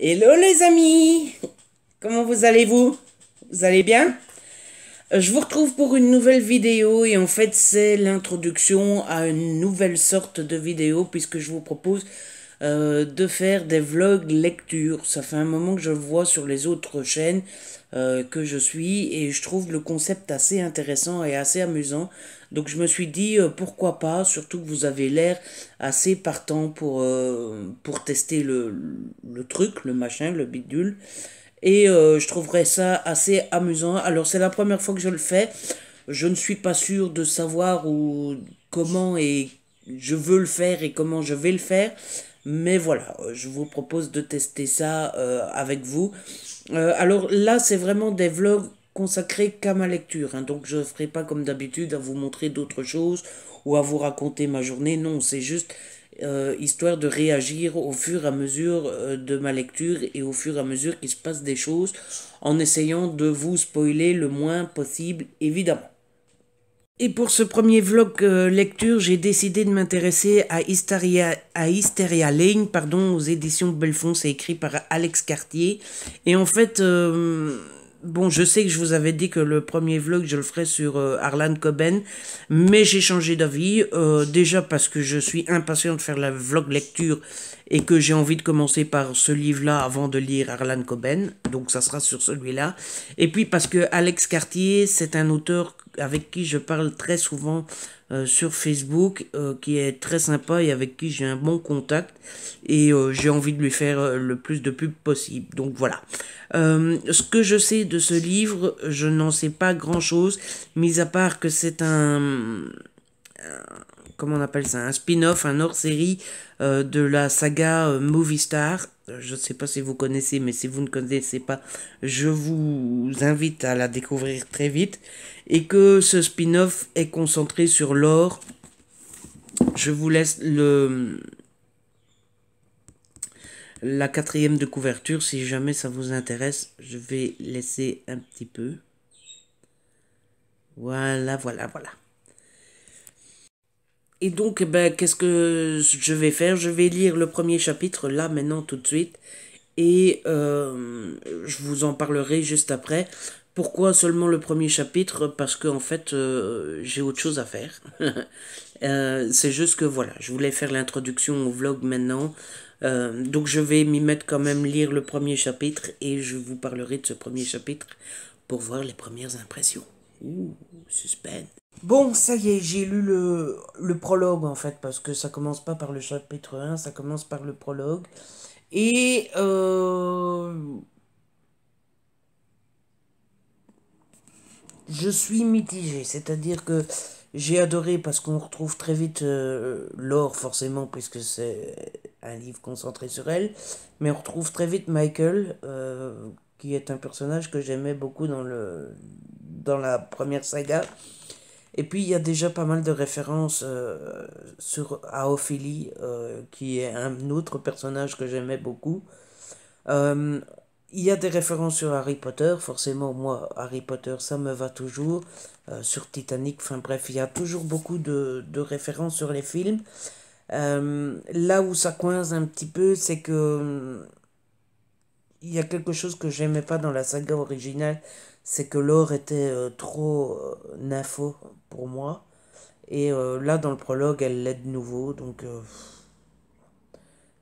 Hello les amis, comment vous allez-vous? Vous allez bien? Je vous retrouve pour une nouvelle vidéo et en fait c'est l'introduction à une nouvelle sorte de vidéo puisque je vous propose de faire des vlogs lecture. Ça fait un moment que je le vois sur les autres chaînes que je suis et je trouve le concept assez intéressant et assez amusant. Donc je me suis dit pourquoi pas, surtout que vous avez l'air assez partant pour tester le truc, le machin, le bidule. Et je trouverais ça assez amusant. Alors c'est la première fois que je le fais. Je ne suis pas sûr de savoir comment et je veux le faire et comment je vais le faire. Mais voilà, je vous propose de tester ça avec vous. Alors là, c'est vraiment des vlogs consacrés qu'à ma lecture, hein. Donc je ne ferai pas comme d'habitude à vous montrer d'autres choses ou à vous raconter ma journée. Non, c'est juste histoire de réagir au fur et à mesure de ma lecture et au fur et à mesure qu'il se passe des choses en essayant de vous spoiler le moins possible, évidemment. Et pour ce premier vlog lecture, j'ai décidé de m'intéresser à Hysteria Lane, pardon, aux éditions Belfond. C'est écrit par Alex Cartier. Et en fait, bon, je sais que je vous avais dit que le premier vlog, je le ferais sur Harlan Coben, mais j'ai changé d'avis. Déjà parce que je suis impatient de faire la vlog lecture et que j'ai envie de commencer par ce livre-là avant de lire Harlan Coben. Donc ça sera sur celui-là. Et puis parce que Alex Cartier, c'est un auteur avec qui je parle très souvent sur Facebook, qui est très sympa et avec qui j'ai un bon contact. Et j'ai envie de lui faire le plus de pub possible. Donc voilà. Ce que je sais de ce livre, je n'en sais pas grand-chose, mis à part que c'est comment on appelle ça, un spin-off, un hors-série de la saga Movie Star. Je ne sais pas si vous connaissez, mais si vous ne connaissez pas, je vous invite à la découvrir très vite. Et que ce spin-off est concentré sur l'or. Je vous laisse la quatrième de couverture si jamais ça vous intéresse. Je vais laisser un petit peu. Voilà, voilà, voilà. Et donc, ben, qu'est-ce que je vais faire? Je vais lire le premier chapitre là, maintenant, tout de suite. Et je vous en parlerai juste après. Pourquoi seulement le premier chapitre? Parce que en fait, j'ai autre chose à faire. C'est juste que voilà, je voulais faire l'introduction au vlog maintenant. Donc je vais m'y mettre quand même lire le premier chapitre et je vous parlerai de ce premier chapitre pour voir les premières impressions. Ouh, suspense. Bon, ça y est, j'ai lu le prologue en fait, parce que ça commence pas par le chapitre 1, ça commence par le prologue. Et je suis mitigé, c'est-à-dire que j'ai adoré parce qu'on retrouve très vite Laure, forcément, puisque c'est un livre concentré sur elle, mais on retrouve très vite Michael, qui est un personnage que j'aimais beaucoup dans la première saga. Et puis il y a déjà pas mal de références à Ophélie, qui est un autre personnage que j'aimais beaucoup. Euh, il y a des références sur Harry Potter, forcément moi Harry Potter ça me va toujours, sur Titanic, enfin bref il y a toujours beaucoup de références sur les films. Là où ça coince un petit peu c'est que il y a quelque chose que j'aimais pas dans la saga originale, c'est que Laure était trop nympho pour moi. Et là, dans le prologue, elle l'est de nouveau. Donc,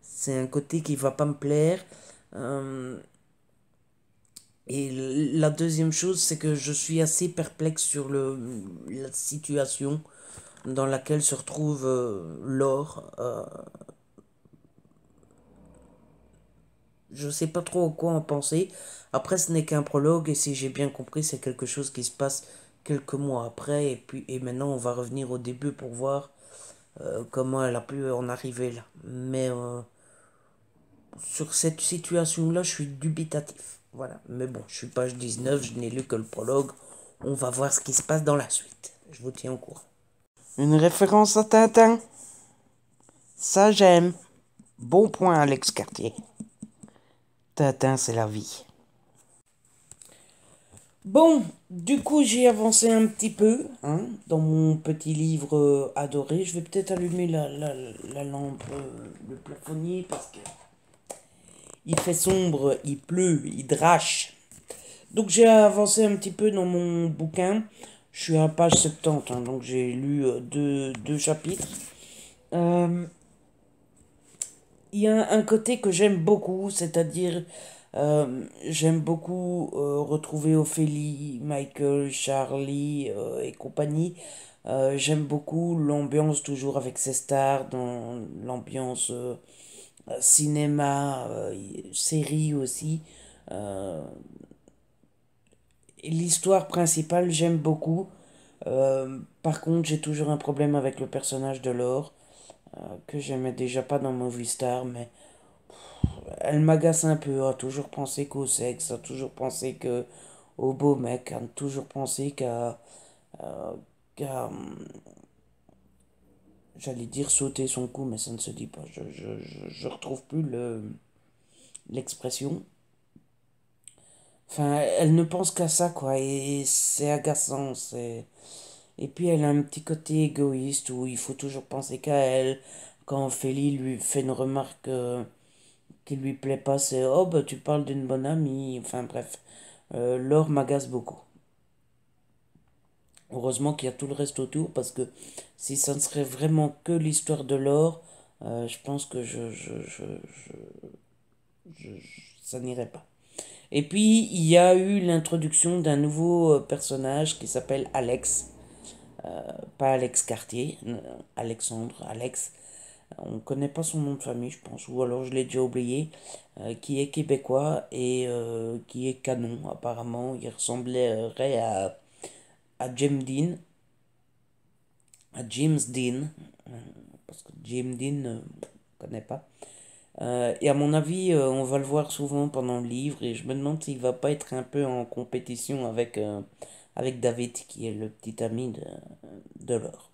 c'est un côté qui va pas me plaire. Euh, et la deuxième chose, c'est que je suis assez perplexe sur la situation dans laquelle se retrouve Laure. Je sais pas trop quoi en penser. Après, ce n'est qu'un prologue. Et si j'ai bien compris, c'est quelque chose qui se passe quelques mois après. Et maintenant, on va revenir au début pour voir comment elle a pu en arriver là. Mais sur cette situation-là, je suis dubitatif. Voilà. Mais bon, je suis page 19, je n'ai lu que le prologue. On va voir ce qui se passe dans la suite. Je vous tiens au courant. Une référence à Tintin. Ça, j'aime. Bon point, Alex Cartier. Tintin, c'est la vie. Bon, du coup, j'ai avancé un petit peu hein, dans mon petit livre adoré. Je vais peut-être allumer la lampe, le plafonnier, parce que il fait sombre, il pleut, il drache. Donc j'ai avancé un petit peu dans mon bouquin. Je suis à la page 70, hein, donc j'ai lu deux chapitres. Euh, Il y a un côté que j'aime beaucoup, c'est-à-dire j'aime beaucoup retrouver Ophélie, Michael, Charlie et compagnie. J'aime beaucoup l'ambiance toujours avec ces stars, dans l'ambiance cinéma, série aussi. Euh, et l'histoire principale, j'aime beaucoup. Par contre, j'ai toujours un problème avec le personnage de Laure, que j'aimais déjà pas dans Movie Star, mais elle m'agace un peu, a toujours pensé qu'au sexe, a toujours pensé que au beau mec, a toujours pensé euh, qu'à, j'allais dire sauter son cou, mais ça ne se dit pas. Je retrouve plus l'expression. Enfin, elle ne pense qu'à ça, quoi, et c'est agaçant, c'est... Et puis elle a un petit côté égoïste où il faut toujours penser qu'à elle. Quand Ophélie lui fait une remarque qui lui plaît pas, c'est oh bah tu parles d'une bonne amie. Enfin bref, Laure m'agace beaucoup. Heureusement qu'il y a tout le reste autour parce que si ça ne serait vraiment que l'histoire de Laure, je pense que ça n'irait pas. Et puis il y a eu l'introduction d'un nouveau personnage qui s'appelle Alex. Pas Alex Cartier, Alexandre, Alex. On ne connaît pas son nom de famille, je pense, ou alors je l'ai déjà oublié, qui est québécois et qui est canon, apparemment. Il ressemblerait à James Dean, parce que James Dean, je ne connais pas. Et à mon avis, on va le voir souvent pendant le livre, et je me demande s'il va pas être un peu en compétition avec David, qui est le petit ami de Laure.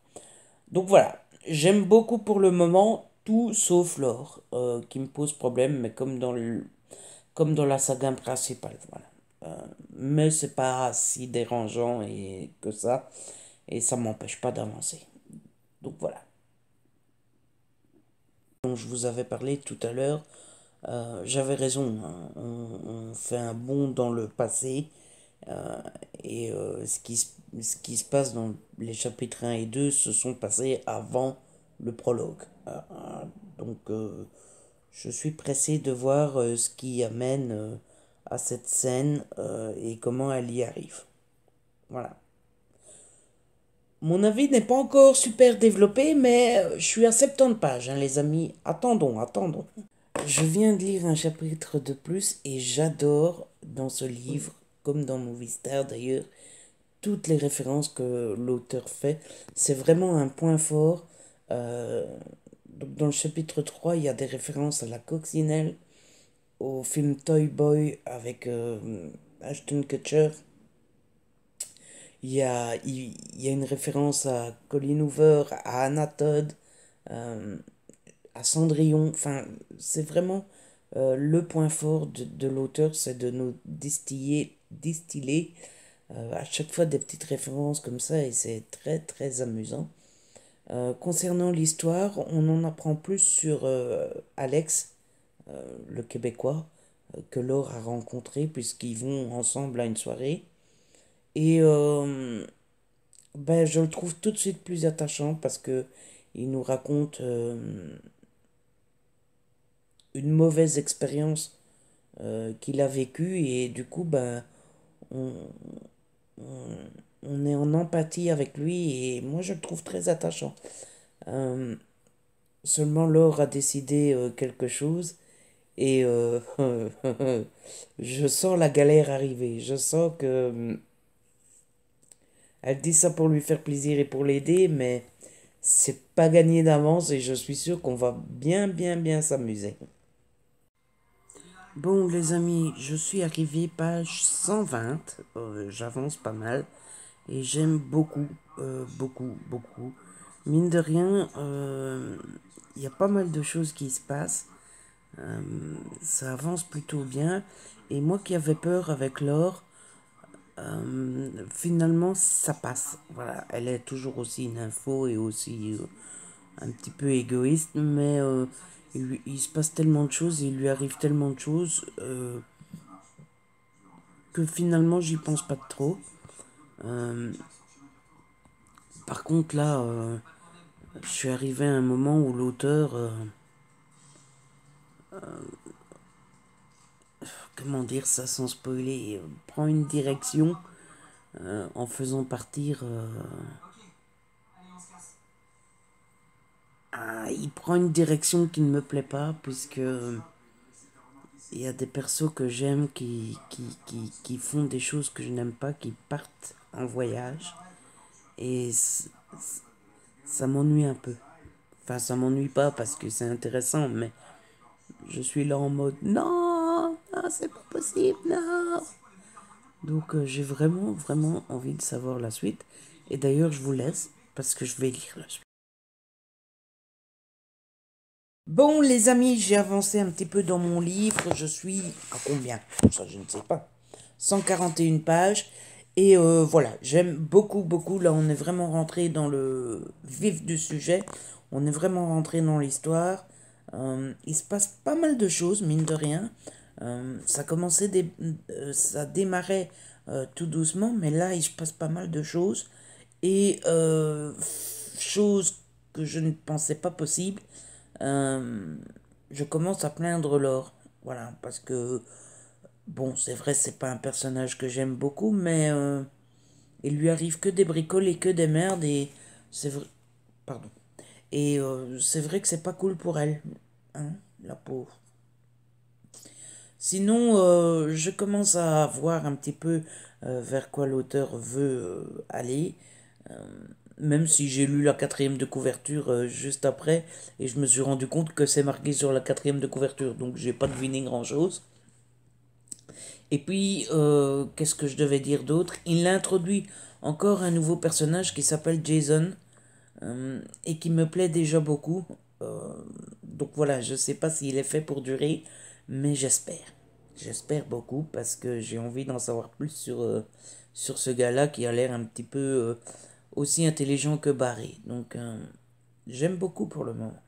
Donc voilà, j'aime beaucoup pour le moment tout sauf l'or, qui me pose problème, mais comme dans la saga principale, voilà. Mais c'est pas si dérangeant et que ça, et ça m'empêche pas d'avancer. Donc voilà. Dont je vous avais parlé tout à l'heure, j'avais raison, hein. On fait un bond dans le passé, euh, et ce qui se passe dans les chapitres 1 et 2 se sont passés avant le prologue. Donc je suis pressé de voir ce qui amène à cette scène et comment elle y arrive. Voilà. Mon avis n'est pas encore super développé, mais je suis à 70 pages, hein, les amis. Attendons, attendons. Je viens de lire un chapitre de plus et j'adore dans ce livre, comme dans Movie Star d'ailleurs, toutes les références que l'auteur fait. C'est vraiment un point fort. Euh, donc dans le chapitre 3 il y a des références à la coccinelle, au film Toy Boy avec Ashton Kutcher. Il y a une référence à Colin Hoover, à Anna Todd, euh, à Cendrillon. Enfin, c'est vraiment le point fort de l'auteur, c'est de nous distiller à chaque fois des petites références comme ça, et c'est très très amusant. Concernant l'histoire, on en apprend plus sur Alex, le Québécois, que Laure a rencontré, puisqu'ils vont ensemble à une soirée. Et ben, je le trouve tout de suite plus attachant parce que il nous raconte une mauvaise expérience qu'il a vécue, et du coup, ben, on, on, on est en empathie avec lui, et moi je le trouve très attachant. Euh, Seulement Laure a décidé quelque chose, et je sens la galère arriver. Je sens que elle dit ça pour lui faire plaisir et pour l'aider, mais c'est pas gagné d'avance, et je suis sûr qu'on va bien, bien, bien s'amuser. Bon, les amis, je suis arrivé page 120. J'avance pas mal et j'aime beaucoup, beaucoup, beaucoup. Mine de rien, il y a pas mal de choses qui se passent. Euh, Ça avance plutôt bien. Et moi qui avais peur avec Laure, finalement, ça passe. Voilà, elle est toujours aussi une info et aussi un petit peu égoïste, mais Il se passe tellement de choses, il lui arrive tellement de choses que finalement j'y pense pas trop. Par contre là, je suis arrivé à un moment où l'auteur, comment dire ça sans spoiler, prend une direction en faisant partir... il prend une direction qui ne me plaît pas, puisque il y a des persos que j'aime qui font des choses que je n'aime pas, qui partent en voyage. Et ça m'ennuie un peu. Enfin, ça m'ennuie pas parce que c'est intéressant, mais je suis là en mode non, non, c'est pas possible, non. Donc j'ai vraiment, vraiment envie de savoir la suite. Et d'ailleurs, je vous laisse parce que je vais lire la suite. Bon, les amis, j'ai avancé un petit peu dans mon livre. Je suis à combien? Ça, je ne sais pas. 141 pages. Et voilà, j'aime beaucoup, beaucoup. Là, on est vraiment rentré dans le vif du sujet. On est vraiment rentré dans l'histoire. Il se passe pas mal de choses, mine de rien. Ça démarrait tout doucement, mais là, il se passe pas mal de choses. Et choses que je ne pensais pas possible. Euh, je commence à plaindre Laure. Voilà, parce que, bon, c'est vrai, c'est pas un personnage que j'aime beaucoup, mais il lui arrive que des bricoles et que des merdes, et c'est vrai. Pardon. Et c'est vrai que c'est pas cool pour elle, hein, la pauvre. Sinon, je commence à voir un petit peu vers quoi l'auteur veut aller. Euh, Même si j'ai lu la quatrième de couverture juste après, et je me suis rendu compte que c'est marqué sur la quatrième de couverture, donc j'ai pas deviné grand-chose. Et puis, qu'est-ce que je devais dire d'autre? Il introduit encore un nouveau personnage qui s'appelle Jason, et qui me plaît déjà beaucoup. Donc voilà, je sais pas s'il est fait pour durer, mais j'espère. J'espère beaucoup parce que j'ai envie d'en savoir plus sur ce gars-là qui a l'air un petit peu aussi intelligent que Barry. Donc j'aime beaucoup pour le moment.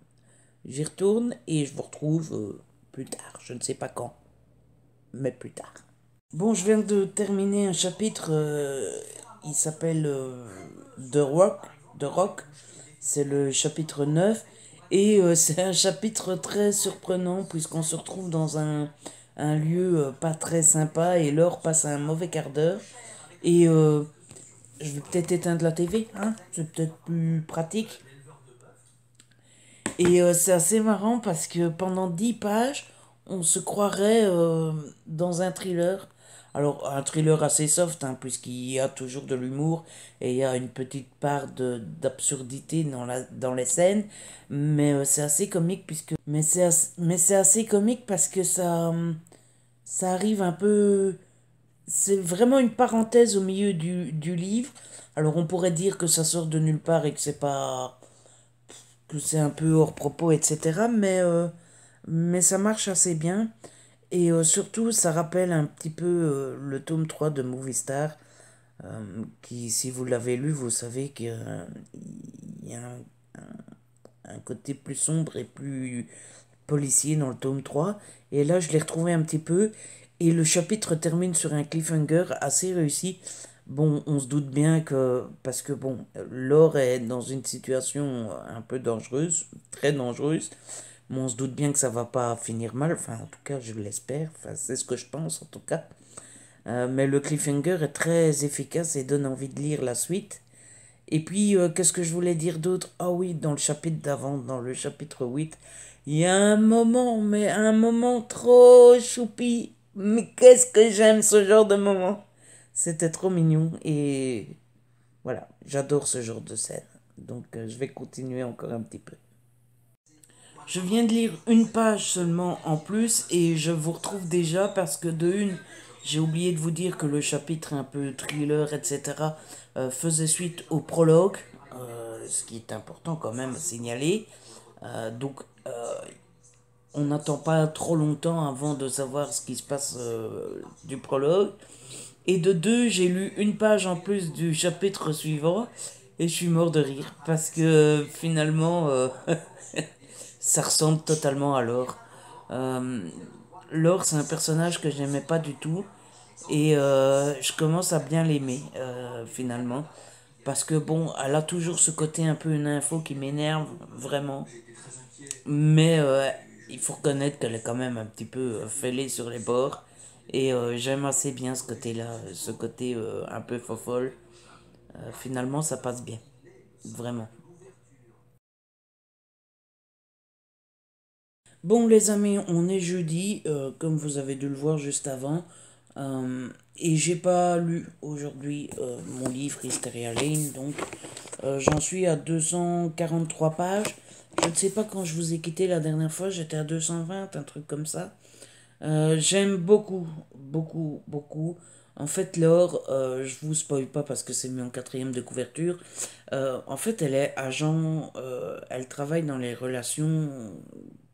J'y retourne et je vous retrouve plus tard. Je ne sais pas quand, mais plus tard. Bon, je viens de terminer un chapitre. Il s'appelle The Rock. The Rock. C'est le chapitre 9. Et c'est un chapitre très surprenant puisqu'on se retrouve dans un lieu pas très sympa et Laure passe un mauvais quart d'heure. Et je vais peut-être éteindre la TV, hein, c'est peut-être plus pratique. Et c'est assez marrant parce que pendant 10 pages, on se croirait dans un thriller. Alors, un thriller assez soft, hein, puisqu'il y a toujours de l'humour et il y a une petite part d'absurdité dans les scènes. Mais c'est assez comique puisque... Mais c'est assez comique parce que ça arrive un peu... C'est vraiment une parenthèse au milieu du livre. Alors, on pourrait dire que ça sort de nulle part et que c'est pas que c'est un peu hors propos, etc. Mais ça marche assez bien. Et surtout, ça rappelle un petit peu le tome 3 de Movie Star, qui, si vous l'avez lu, vous savez qu'il y a un côté plus sombre et plus policier dans le tome 3. Et là, je l'ai retrouvé un petit peu. Et le chapitre termine sur un cliffhanger assez réussi. Bon, on se doute bien que... Parce que, bon, Laure est dans une situation un peu dangereuse, très dangereuse. Mais on se doute bien que ça va pas finir mal. Enfin, en tout cas, je l'espère. Enfin, c'est ce que je pense, en tout cas. Mais le cliffhanger est très efficace et donne envie de lire la suite. Et puis, qu'est-ce que je voulais dire d'autre? Ah oui, dans le chapitre d'avant, dans le chapitre 8, il y a un moment, mais un moment trop choupi. Mais qu'est-ce que j'aime ce genre de moment. C'était trop mignon et voilà, j'adore ce genre de scène. Donc, je vais continuer encore un petit peu. Je viens de lire une page seulement en plus et je vous retrouve déjà parce que de une, j'ai oublié de vous dire que le chapitre un peu thriller, etc. Faisait suite au prologue, ce qui est important quand même à signaler. Donc on n'attend pas trop longtemps avant de savoir ce qui se passe du prologue. Et de deux, j'ai lu une page en plus du chapitre suivant et je suis mort de rire parce que finalement Ça ressemble totalement à Laure. Euh, Laure, c'est un personnage que je n'aimais pas du tout. Et je commence à bien l'aimer, finalement. Parce que bon, elle a toujours ce côté un peu une info qui m'énerve, vraiment. Mais il faut reconnaître qu'elle est quand même un petit peu fêlée sur les bords. Et j'aime assez bien ce côté-là, ce côté un peu fofolle. Finalement, ça passe bien. Vraiment. Bon, les amis, on est jeudi, comme vous avez dû le voir juste avant. Et j'ai pas lu aujourd'hui mon livre Hysteria Lane, donc j'en suis à 243 pages. Je ne sais pas quand je vous ai quitté la dernière fois, j'étais à 220, un truc comme ça. J'aime beaucoup, beaucoup, beaucoup. En fait, Laure, je vous spoil pas parce que c'est mis en quatrième de couverture. En fait, elle est agent, elle travaille dans les relations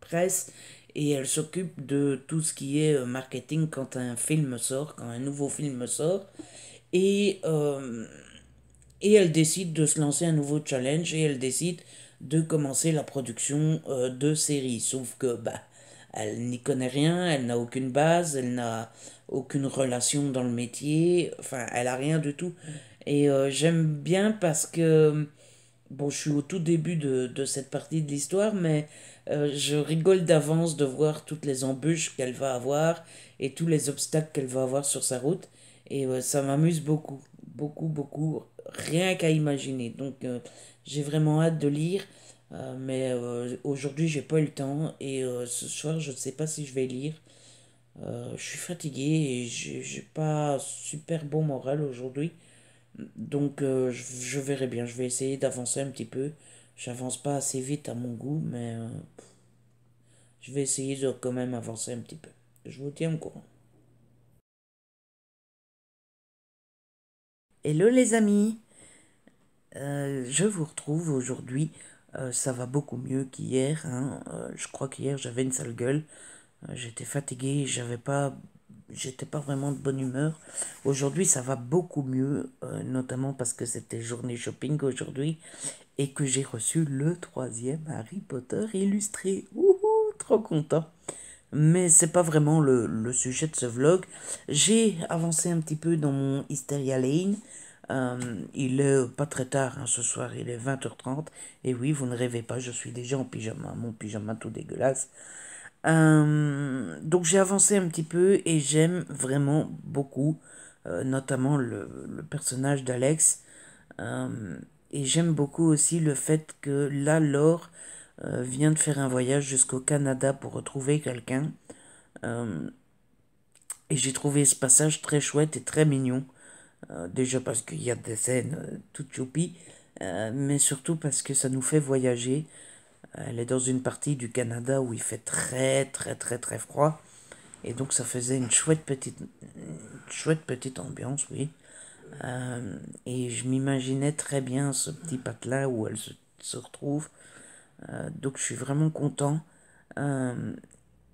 presse et elle s'occupe de tout ce qui est marketing quand un film sort, quand un nouveau film sort. Et, euh, et elle décide de se lancer un nouveau challenge et elle décide de commencer la production de séries. Sauf que bah, elle n'y connaît rien, elle n'a aucune base, elle n'a aucune relation dans le métier, enfin elle a rien du tout. Et j'aime bien parce que, bon, je suis au tout début de cette partie de l'histoire, mais je rigole d'avance de voir toutes les embûches qu'elle va avoir et tous les obstacles qu'elle va avoir sur sa route. Et ça m'amuse beaucoup, beaucoup, beaucoup, rien qu'à imaginer. Donc j'ai vraiment hâte de lire, mais aujourd'hui j'ai pas eu le temps et ce soir je ne sais pas si je vais lire. Je suis fatigué et j'ai pas super bon moral aujourd'hui. Donc je verrai bien, je vais essayer d'avancer un petit peu. J'avance pas assez vite à mon goût, mais je vais essayer de quand même avancer un petit peu. Je vous tiens au courant. Hello les amis. Je vous retrouve aujourd'hui. Ça va beaucoup mieux qu'hier, hein. Je crois qu'hier j'avais une sale gueule. J'étais fatigué, j'étais pas vraiment de bonne humeur. Aujourd'hui ça va beaucoup mieux, notamment parce que c'était journée shopping aujourd'hui et que j'ai reçu le troisième Harry Potter illustré. Wouhou, trop content. Mais c'est pas vraiment le sujet de ce vlog. J'ai avancé un petit peu dans mon Hysteria Lane. Il est pas très tard, hein, ce soir, il est 20h30. Et oui, vous ne rêvez pas, je suis déjà en pyjama, mon pyjama tout dégueulasse. Donc j'ai avancé un petit peu et j'aime vraiment beaucoup, notamment le personnage d'Alex. Euh, et j'aime beaucoup aussi le fait que là, Laure vient de faire un voyage jusqu'au Canada pour retrouver quelqu'un. Euh, et j'ai trouvé ce passage très chouette et très mignon. Déjà parce qu'il y a des scènes toutes choupies, mais surtout parce que ça nous fait voyager. Elle est dans une partie du Canada où il fait très très très très froid. Et donc ça faisait une chouette petite ambiance, oui. Et je m'imaginais très bien ce petit patelin où elle se retrouve. Donc je suis vraiment content. Euh,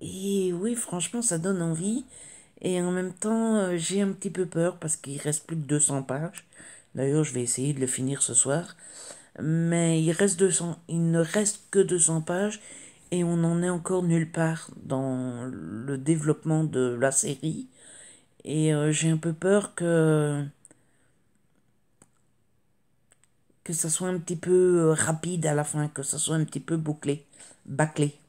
et oui, franchement, ça donne envie. Et en même temps, j'ai un petit peu peur parce qu'il reste plus que 200 pages. D'ailleurs, je vais essayer de le finir ce soir. Mais il ne reste que 200 pages et on n'en est encore nulle part dans le développement de la série. Et j'ai un peu peur que ça soit un petit peu rapide à la fin, que ça soit un petit peu bâclé.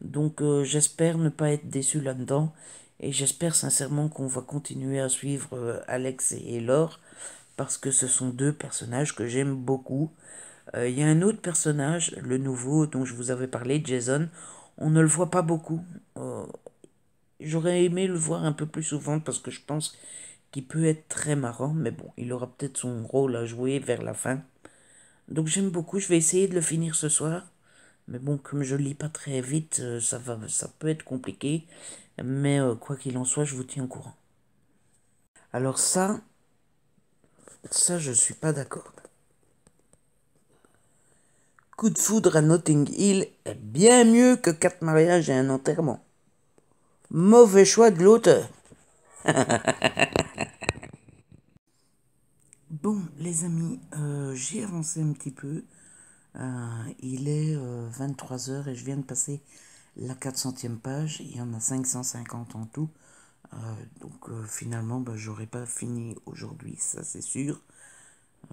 Donc j'espère ne pas être déçu là-dedans et j'espère sincèrement qu'on va continuer à suivre Alex et Laure parce que ce sont deux personnages que j'aime beaucoup. Il y a un autre personnage, le nouveau dont je vous avais parlé, Jason. On ne le voit pas beaucoup. Euh, J'aurais aimé le voir un peu plus souvent parce que je pense qu'il peut être très marrant, mais bon, il aura peut-être son rôle à jouer vers la fin. Donc j'aime beaucoup, je vais essayer de le finir ce soir. Mais bon, comme je lis pas très vite, ça peut être compliqué. Mais quoi qu'il en soit, je vous tiens au courant. Alors ça, je suis pas d'accord. Coup de foudre à Notting Hill est bien mieux que 4 mariages et un enterrement. Mauvais choix de l'auteur. Bon, les amis, j'ai avancé un petit peu. Il est 23 heures et je viens de passer la 400e page. Il y en a 550 en tout. Donc finalement, j'aurai pas fini aujourd'hui, ça c'est sûr.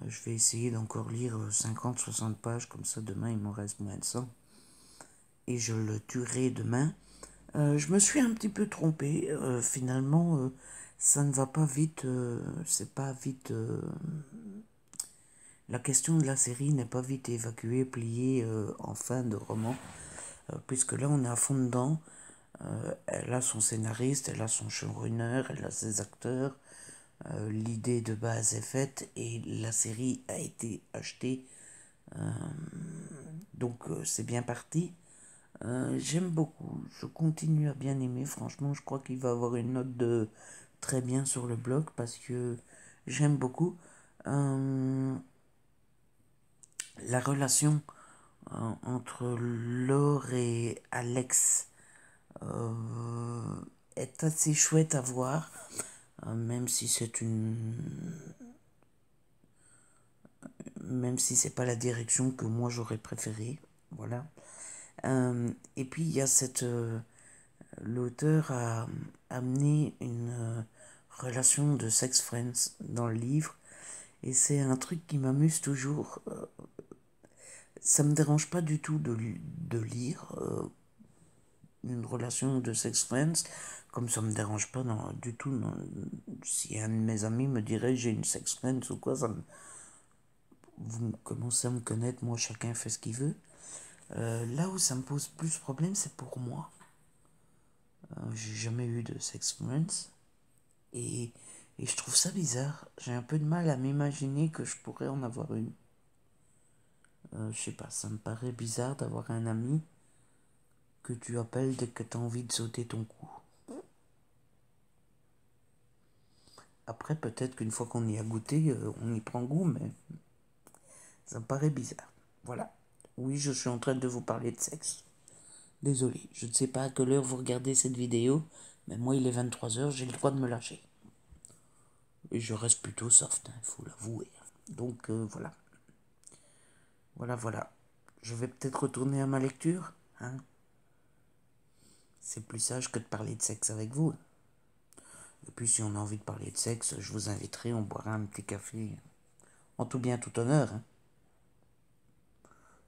Je vais essayer d'encore lire 50-60 pages, comme ça demain il m'en reste moins de 100. Et je le tuerai demain. Je me suis un petit peu trompé. Finalement, ça ne va pas vite. C'est pas vite. La question de la série n'est pas vite évacuée, pliée en fin de roman. Puisque là, on est à fond dedans. Elle a son scénariste, elle a son showrunner, elle a ses acteurs. L'idée de base est faite et la série a été achetée. Donc c'est bien parti. J'aime beaucoup, je continue à bien aimer, franchement je crois qu'il va avoir une note de très bien sur le blog parce que j'aime beaucoup. La relation entre Laure et Alex est assez chouette à voir, même si c'est même si c'est pas la direction que moi j'aurais préférée, voilà. Et puis il y a l'auteur a amené une relation de sex friends dans le livre et c'est un truc qui m'amuse toujours. Ça me dérange pas du tout de lire une relation de sex friends, comme ça me dérange pas du tout. Non, si un de mes amis me dirait j'ai une sex friends ou quoi, vous commencez à me connaître, moi chacun fait ce qu'il veut. Là où ça me pose plus problème, c'est pour moi. J'ai jamais eu de sex friends et je trouve ça bizarre. J'ai un peu de mal à m'imaginer que je pourrais en avoir une. Je sais pas, ça me paraît bizarre d'avoir un ami que tu appelles dès que tu as envie de sauter ton cou. Après, peut-être qu'une fois qu'on y a goûté, on y prend goût, mais ça me paraît bizarre. Voilà. Oui, je suis en train de vous parler de sexe. Désolé, je ne sais pas à quelle heure vous regardez cette vidéo, mais moi il est 23 heures, j'ai le droit de me lâcher. Et je reste plutôt soft, il faut l'avouer. Donc voilà. Voilà. Je vais peut-être retourner à ma lecture, hein. C'est plus sage que de parler de sexe avec vous. Et puis si on a envie de parler de sexe, je vous inviterai, on boira un petit café. En tout bien, tout honneur, hein.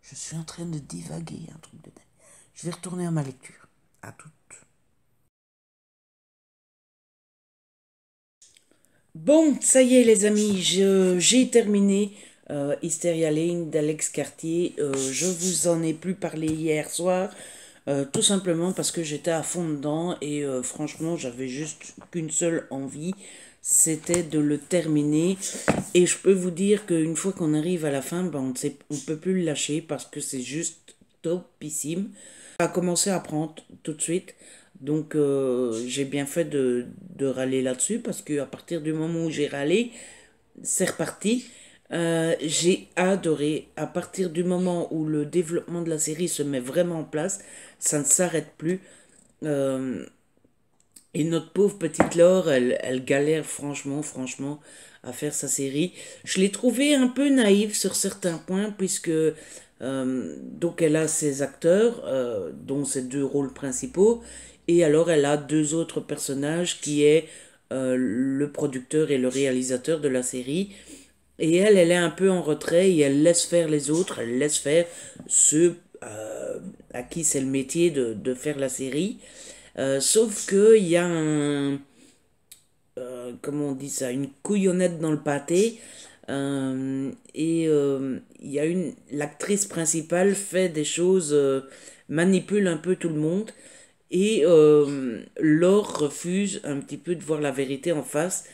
Je suis en train de divaguer, un truc de dingue. Je vais retourner à ma lecture. À toutes. Bon, ça y est les amis, j'ai terminé Hysteria Lane d'Alex Cartier. Je vous en ai plus parlé hier soir, tout simplement parce que j'étais à fond dedans et franchement j'avais juste qu'une seule envie, c'était de le terminer. Et je peux vous dire qu'une fois qu'on arrive à la fin, on peut plus le lâcher parce que c'est juste topissime. A commencé à prendre tout de suite. Donc j'ai bien fait de râler là-dessus parce qu'à partir du moment où j'ai râlé, c'est reparti. J'ai adoré. À partir du moment où le développement de la série se met vraiment en place, ça ne s'arrête plus. Euh, et notre pauvre petite Laure, elle galère franchement à faire sa série. Je l'ai trouvée un peu naïve sur certains points puisque donc elle a ses acteurs, dont ses deux rôles principaux, et alors elle a deux autres personnages qui est le producteur et le réalisateur de la série. Et elle est un peu en retrait et elle laisse faire les autres, elle laisse faire ceux à qui c'est le métier de faire la série. Sauf qu'il y a comment on dit ça, une couillonnette dans le pâté. Il y a l'actrice principale fait des choses, manipule un peu tout le monde. Et Laure refuse un petit peu de voir la vérité en face.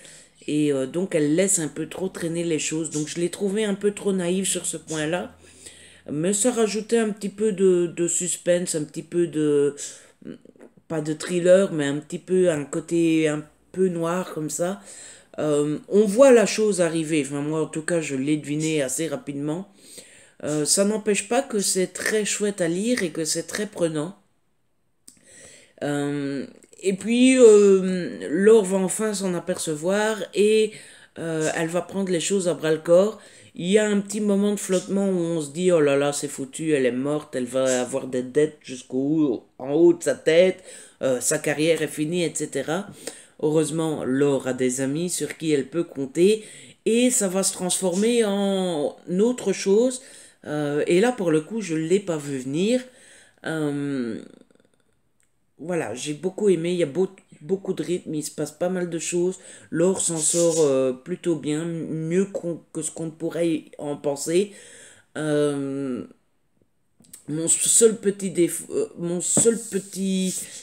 Et donc elle laisse un peu trop traîner les choses. Donc je l'ai trouvé un peu trop naïve sur ce point-là. Mais ça rajoutait un petit peu de suspense, un petit peu de pas de thriller, mais un petit peu un côté un peu noir comme ça. On voit la chose arriver. Enfin, moi, en tout cas, je l'ai deviné assez rapidement. Ça n'empêche pas que c'est très chouette à lire et que c'est très prenant. Euh, et puis, Laure va enfin s'en apercevoir et elle va prendre les choses à bras le corps. Il y a un petit moment de flottement où on se dit, oh là là, c'est foutu, elle est morte, elle va avoir des dettes en haut de sa tête, sa carrière est finie, etc. Heureusement, Laure a des amis sur qui elle peut compter et ça va se transformer en autre chose. Et là, pour le coup, je ne l'ai pas vu venir. Euh, voilà, j'ai beaucoup aimé, il y a beaucoup de rythme, il se passe pas mal de choses. Laure s'en sort plutôt bien, mieux que ce qu'on pourrait en penser. Euh, mon seul petit,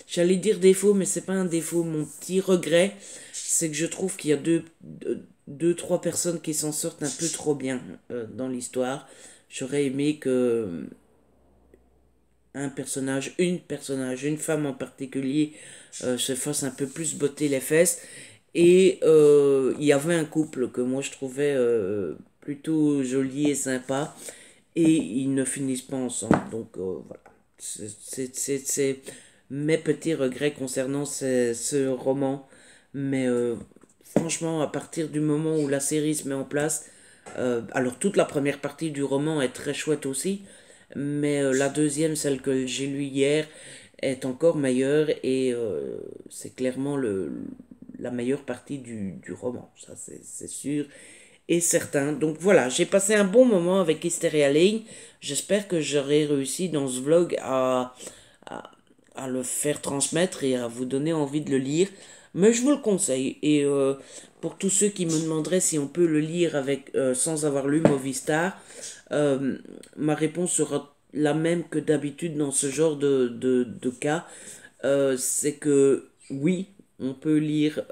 j'allais dire défaut, mais c'est pas un défaut, mon petit regret, c'est que je trouve qu'il y a trois personnes qui s'en sortent un peu trop bien dans l'histoire. J'aurais aimé que une femme en particulier, se fasse un peu plus botter les fesses. Et il y avait un couple que moi je trouvais plutôt joli et sympa. Et ils ne finissent pas ensemble. Donc voilà. C'est mes petits regrets concernant ce roman. Mais franchement, à partir du moment où la série se met en place, alors toute la première partie du roman est très chouette aussi, mais la deuxième, celle que j'ai lue hier, est encore meilleure et c'est clairement la meilleure partie du roman, ça c'est sûr et certain. Donc voilà, j'ai passé un bon moment avec Hysteria Lane. J'espère que j'aurai réussi dans ce vlog à, à le faire transmettre et à vous donner envie de le lire. Mais je vous le conseille. Et pour tous ceux qui me demanderaient si on peut le lire sans avoir lu Movistar, ma réponse sera la même que d'habitude dans ce genre de cas. C'est que oui, on peut lire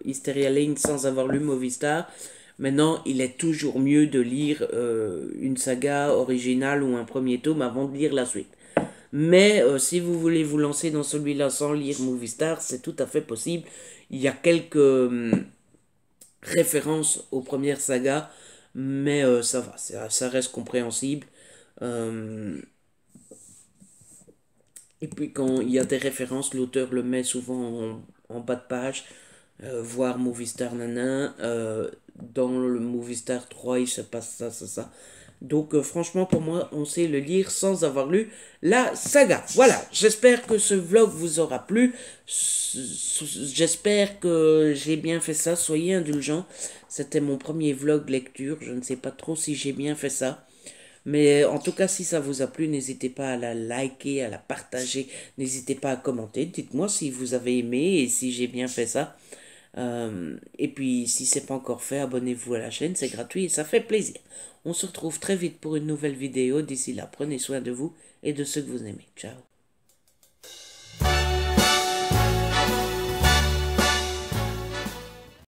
Hysteria Lane sans avoir lu Movistar. Maintenant, il est toujours mieux de lire une saga originale ou un premier tome avant de lire la suite. Mais si vous voulez vous lancer dans celui-là sans lire Movie Star, c'est tout à fait possible. Il y a quelques références aux premières sagas, mais ça va, ça reste compréhensible. Euh, et puis quand il y a des références, l'auteur le met souvent en bas de page, voir Movie Star Nana. Dans le Movie Star 3, il se passe ça, ça, ça. Donc franchement, pour moi, on sait le lire sans avoir lu la saga. Voilà, j'espère que ce vlog vous aura plu. J'espère que j'ai bien fait ça. Soyez indulgents. C'était mon premier vlog lecture. Je ne sais pas trop si j'ai bien fait ça. Mais en tout cas, si ça vous a plu, n'hésitez pas à la liker, à la partager. N'hésitez pas à commenter. Dites-moi si vous avez aimé et si j'ai bien fait ça. Et puis, si c'est pas encore fait, abonnez-vous à la chaîne. C'est gratuit et ça fait plaisir. On se retrouve très vite pour une nouvelle vidéo. D'ici là, prenez soin de vous et de ceux que vous aimez. Ciao.